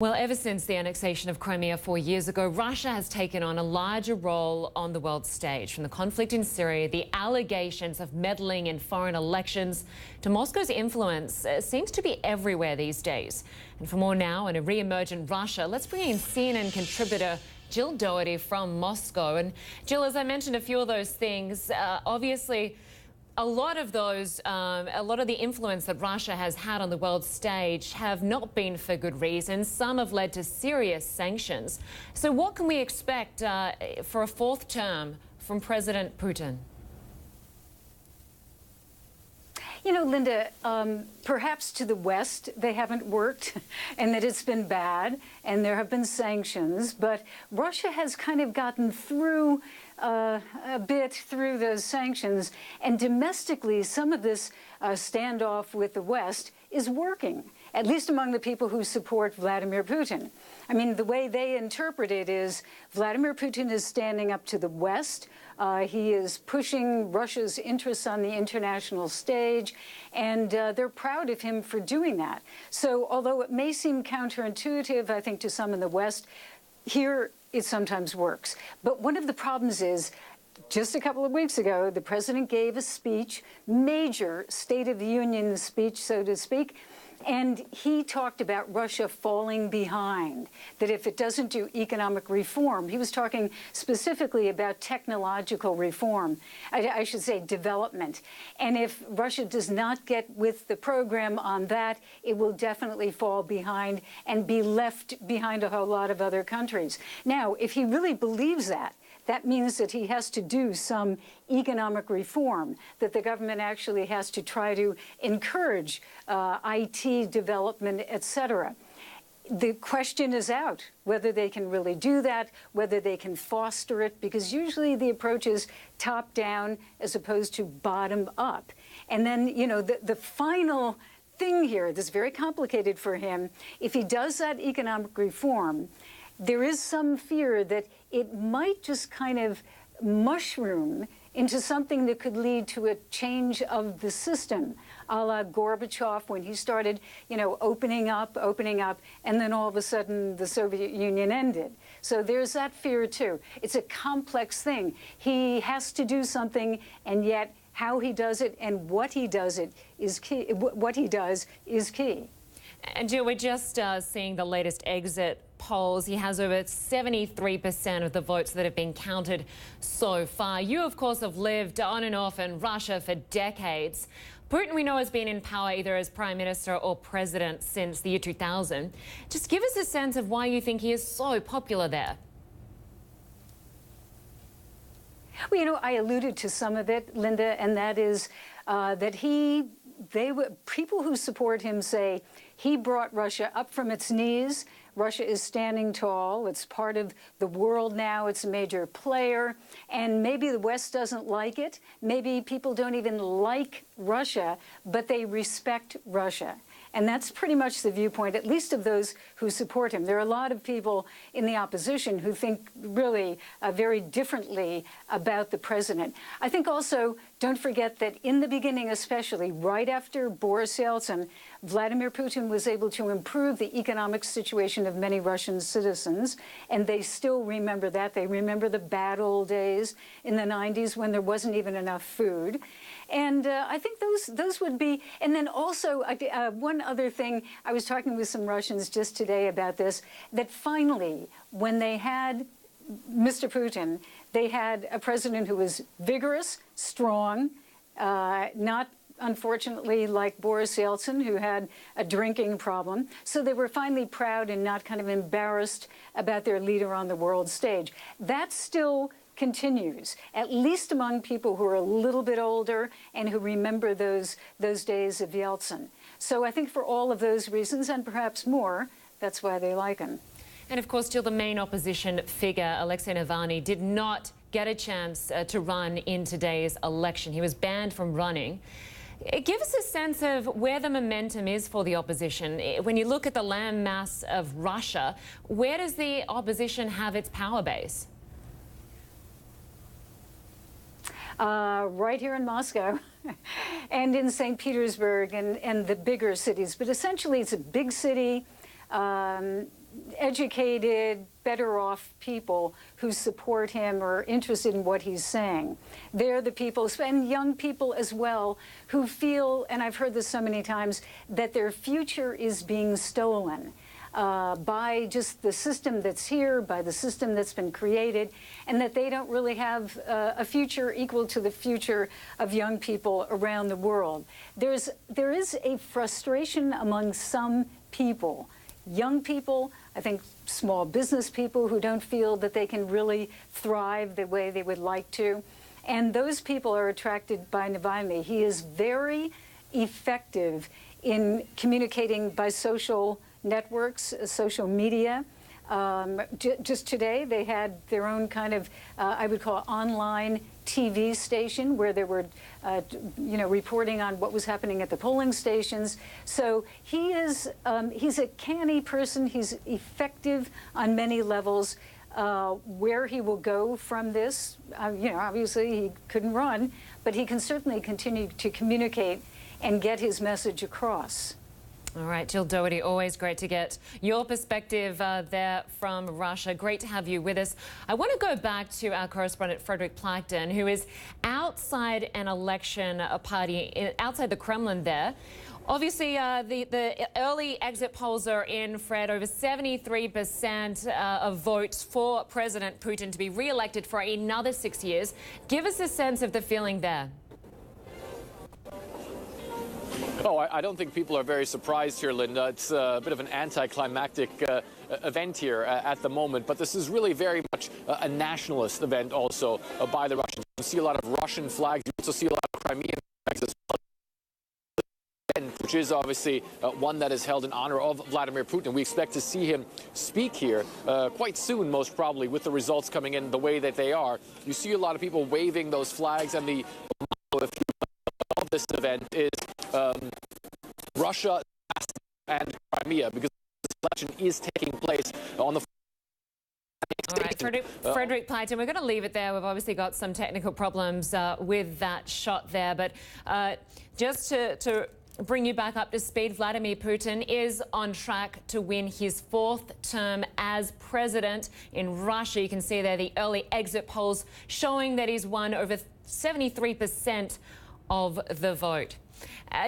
Well, ever since the annexation of Crimea 4 years ago, Russia has taken on a larger role on the world stage. From the conflict in Syria, the allegations of meddling in foreign elections, to Moscow's influence seems to be everywhere these days. And for more now on a re-emergent Russia, let's bring in CNN contributor Jill Dougherty from Moscow. And Jill, as I mentioned, a few of those things, obviously, a lot of the influence that Russia has had on the world stage have not been for good reasons. Some have led to serious sanctions. So what can we expect for a fourth term from President Putin? You know, Linda, perhaps to the West they haven't worked and that it's been bad and there have been sanctions, but Russia has kind of gotten through a bit through those sanctions, and domestically some of this standoff with the West is working, at least among the people who support Vladimir Putin. I mean, the way they interpret it is Vladimir Putin is standing up to the West. He is pushing Russia's interests on the international stage, and they're proud of him for doing that. So although it may seem counterintuitive, I think, to some in the West, here it sometimes works. But one of the problems is, just a couple of weeks ago, the president gave a speech, major State of the Union speech, so to speak, and he talked about Russia falling behind, that if it doesn't do economic reform, he was talking specifically about technological reform, I should say development. And if Russia does not get with the program on that, it will definitely fall behind and be left behind a whole lot of other countries. Now, if he really believes that, that means that he has to do some economic reform, that the government actually has to try to encourage IT development, et cetera. The question is out whether they can really do that, whether they can foster it, because usually the approach is top down as opposed to bottom up. And then, you know, the final thing here that's very complicated for him, if he does that economic reform, there is some fear that it might just kind of mushroom into something that could lead to a change of the system, a la Gorbachev when he started, you know, opening up, and then all of a sudden the Soviet Union ended. So there's that fear too. It's a complex thing. He has to do something, and yet how he does it and what he does it is key. What he does is key. And Jill, we're just seeing the latest exit polls. He has over 73% of the votes that have been counted so far. You, of course, have lived on and off in Russia for decades. Putin, we know, has been in power either as prime minister or president since the year 2000. Just give us a sense of why you think he is so popular there. Well, you know, I alluded to some of it, Linda, and that is that people who support him say he brought Russia up from its knees. Russia is standing tall. It's part of the world now. It's a major player. And maybe the West doesn't like it. Maybe people don't even like Russia, but they respect Russia. And that's pretty much the viewpoint, at least of those who support him. There are a lot of people in the opposition who think really very differently about the president. I think also, don't forget that in the beginning, especially right after Boris Yeltsin, Vladimir Putin was able to improve the economic situation of many Russian citizens, and they still remember that. They remember the bad old days in the 90s when there wasn't even enough food. And I think those would be, and then also one other thing, I was talking with some Russians just today about this, that finally, when they had Mr. Putin, they had a president who was vigorous, strong, not unfortunately like Boris Yeltsin, who had a drinking problem. So they were finally proud and not kind of embarrassed about their leader on the world stage. That still continues, at least among people who are a little bit older and who remember those days of Yeltsin. So I think for all of those reasons, and perhaps more, that's why they like him. And of course, Jill, the main opposition figure, Alexei Navalny, did not get a chance to run in today's election. He was banned from running. Give us a sense of where the momentum is for the opposition. When you look at the landmass of Russia, where does the opposition have its power base? Right here in Moscow and in St. Petersburg and the bigger cities. But essentially, it's a big city. educated, better off people who support him or are interested in what he's saying. They're the people, and young people as well, who feel, and I've heard this so many times, that their future is being stolen by just the system that's here, by the system that's been created, and that they don't really have a future equal to the future of young people around the world. There is a frustration among some people, young people, I think small business people who don't feel that they can really thrive the way they would like to. And those people are attracted by Navalny. He is very effective in communicating by social networks, social media. Just today, they had their own kind of, I would call online TV station where they were, reporting on what was happening at the polling stations. So he is, he's a canny person. He's effective on many levels. Where he will go from this, obviously he couldn't run, but he can certainly continue to communicate and get his message across. All right, Jill Dougherty, always great to get your perspective there from Russia. Great to have you with us. I want to go back to our correspondent, Frederick Plackton, who is outside an election party, outside the Kremlin there. Obviously, the early exit polls are in, Fred, over 73% of votes for President Putin to be re-elected for another 6 years. Give us a sense of the feeling there. Oh, I don't think people are very surprised here, Linda. It's a bit of an anticlimactic event here at the moment, but this is really very much a nationalist event also by the Russians. You see a lot of Russian flags. You also see a lot of Crimean flags as well, which is obviously one that is held in honor of Vladimir Putin. We expect to see him speak here quite soon, most probably, with the results coming in the way that they are. You see a lot of people waving those flags, and the motto, if you will, of this event is Russia and Crimea, because this election is taking place on the... All right, Frederick Plackton, we're going to leave it there. We've obviously got some technical problems with that shot there, but just to bring you back up to speed, Vladimir Putin is on track to win his 4th term as president in Russia. You can see there the early exit polls showing that he's won over 73% of the vote.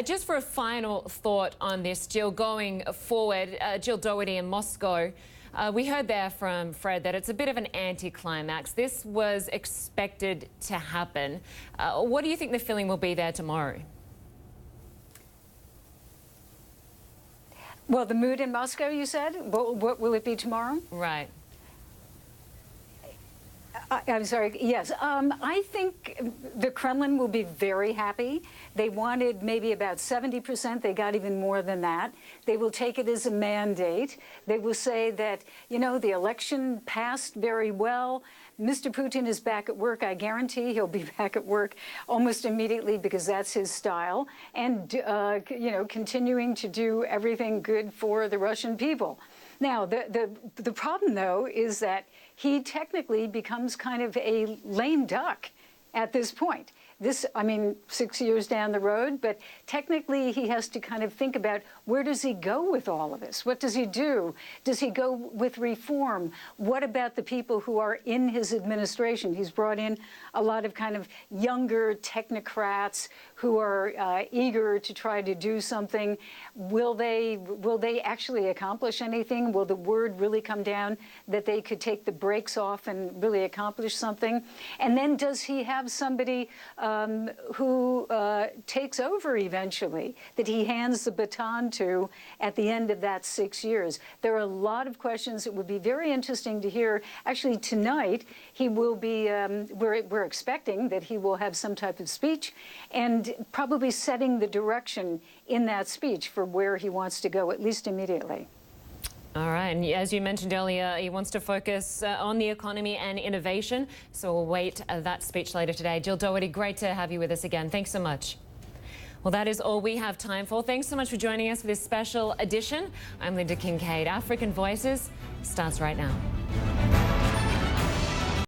Just for a final thought on this, Jill, going forward, Jill Dougherty in Moscow, we heard there from Fred that it's a bit of an anticlimax. This was expected to happen. What do you think the feeling will be there tomorrow? Well, the mood in Moscow, you said? What will it be tomorrow? Right. I'm sorry, yes. I think the Kremlin will be very happy. They wanted maybe about 70%. They got even more than that. They will take it as a mandate. They will say that, the election passed very well. Mr. Putin is back at work. I guarantee he'll be back at work almost immediately because that's his style. And, continuing to do everything good for the Russian people. Now, the problem, though, is that he technically becomes kind of a lame duck at this point. 6 years down the road, but technically he has to kind of think about where does he go with all of this? What does he do? Does he go with reform? What about the people who are in his administration? He's brought in a lot of kind of younger technocrats who are eager to try to do something. Will they actually accomplish anything? Will the word really come down that they could take the brakes off and really accomplish something? And then does he have somebody who takes over eventually, that he hands the baton to at the end of that 6 years? There are a lot of questions. It would be very interesting to hear. Actually, tonight, he will be, we're expecting that he will have some type of speech and probably setting the direction in that speech for where he wants to go, at least immediately. All right, and as you mentioned earlier, he wants to focus on the economy and innovation, so we'll wait that speech later today. Jill Dougherty, great to have you with us again. Thanks so much. Well, that is all we have time for. Thanks so much for joining us for this special edition. I'm Lynda Kinkade. African Voices starts right now.